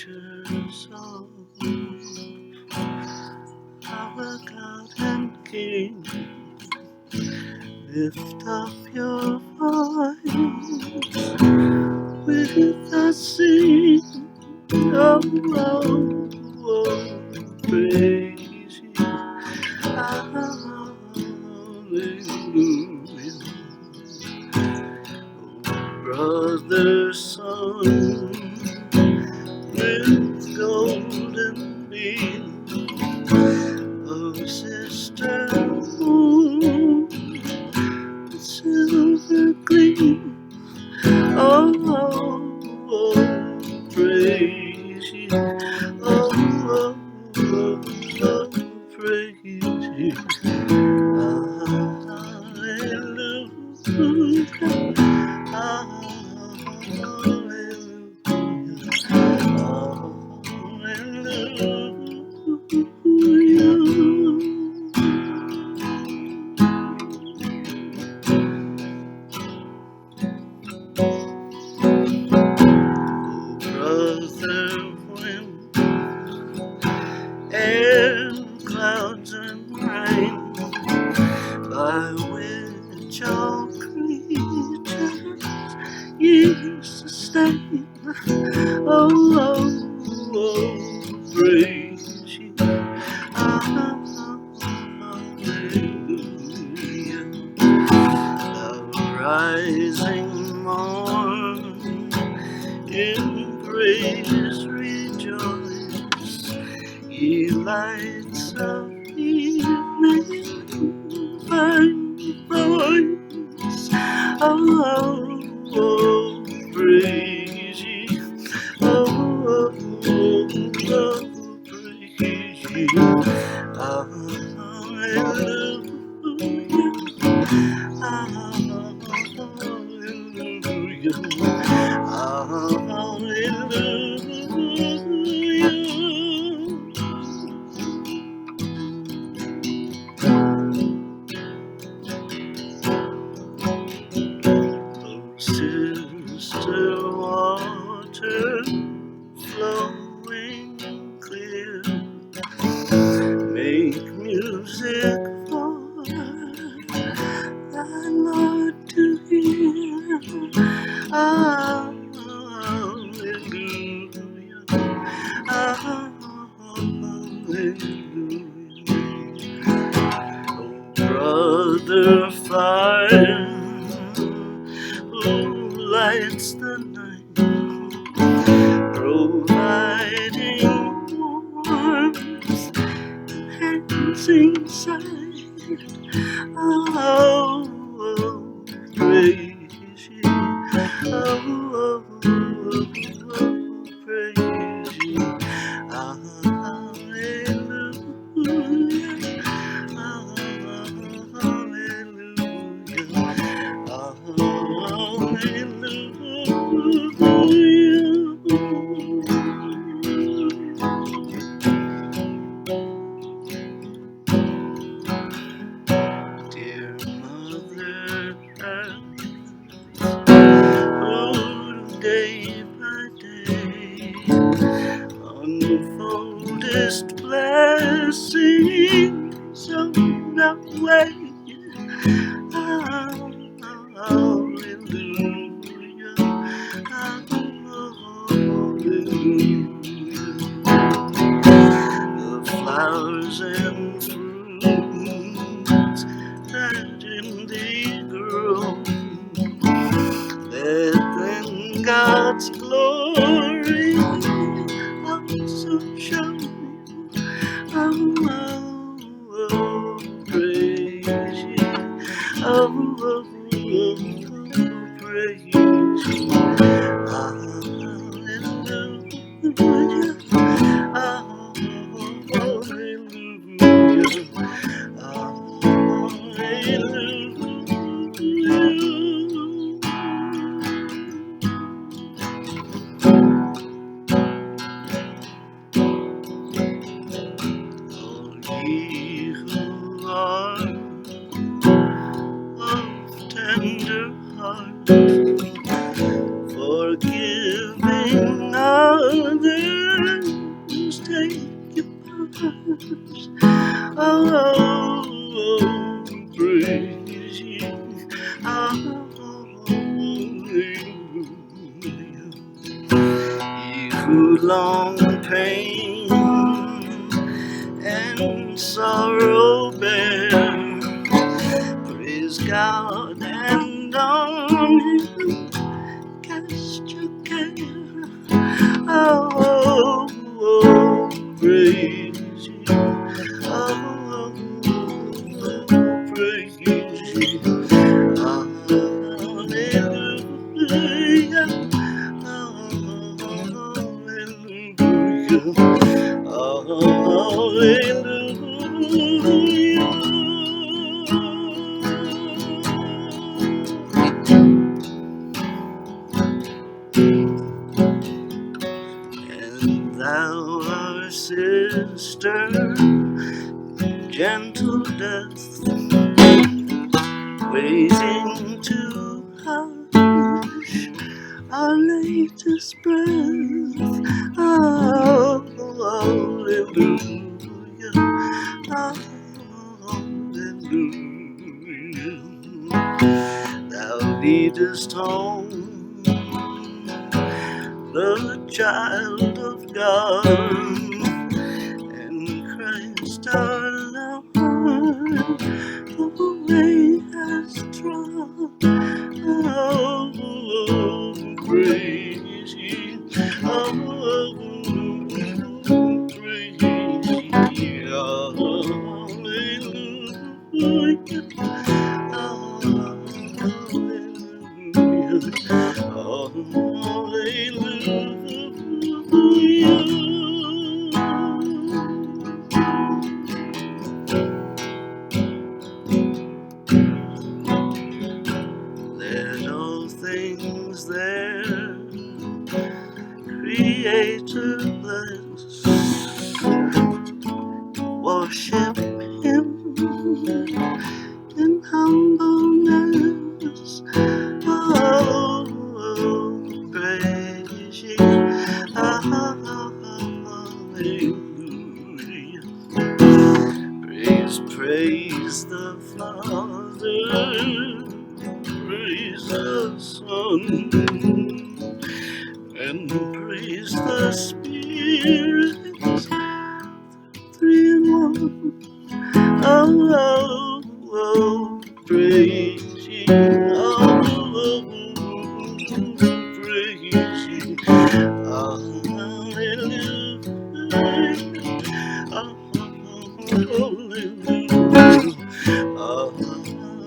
creatures of our God and King, lift up your voice with us, sing, oh, oh, oh, praise you, hallelujah. Brother, son, with golden beam, oh, sister, moon, with silver gleam, oh, oh, oh, praise you, oh, oh, oh, oh, praise you, hallelujah. Brother, when air, clouds, and rain, by which all creatures ye sustain, oh, oh, oh, praise you, hallelujah. The rising morn in praise rejoice, ye lights of evening, find voice, oh, oh, oh, praise ye, oh, oh, oh, oh, praise ye, hallelujah, sister water flowing clear, make music for thy Lord to hear. Hallelujah, hallelujah. Oh, brother fire, who lights the night, providing warmth, hands inside, oh, oh, praise you, oh, oh, oh, oh, praise you, hallelujah, dear Mother Earth, who day by day unfoldest blessings on our way. Hallelujah, hallelujah. The flowers and fruits that in thee grow, let then God's glory also show. Oh, oh, oh, praise you. Oh, oh, oh, praise you. Hallelujah. Ye who are of tender heart, forgiving others, Oh, praise you. Ye who long pain and sorrow bear, praise God and on Him cast your care. Oh, praise you. Oh, praise you. Hallelujah. And thou, our sister, gentle death, waiting to hush our latest breath. Oh, hallelujah. Hallelujah. Thou leadest home the child of God, and Christ our Lord the way has trod. Oh, praise ye. Oh, praise ye. Hallelujah. Let all things there Creator bless, worship Him in humbleness. Oh, praise ye. Hallelujah. Praise the Father, praise the Son, and praise the Spirit, three in one. Oh, praise ye. Oh, praise ye. Hallelujah. Hallelujah.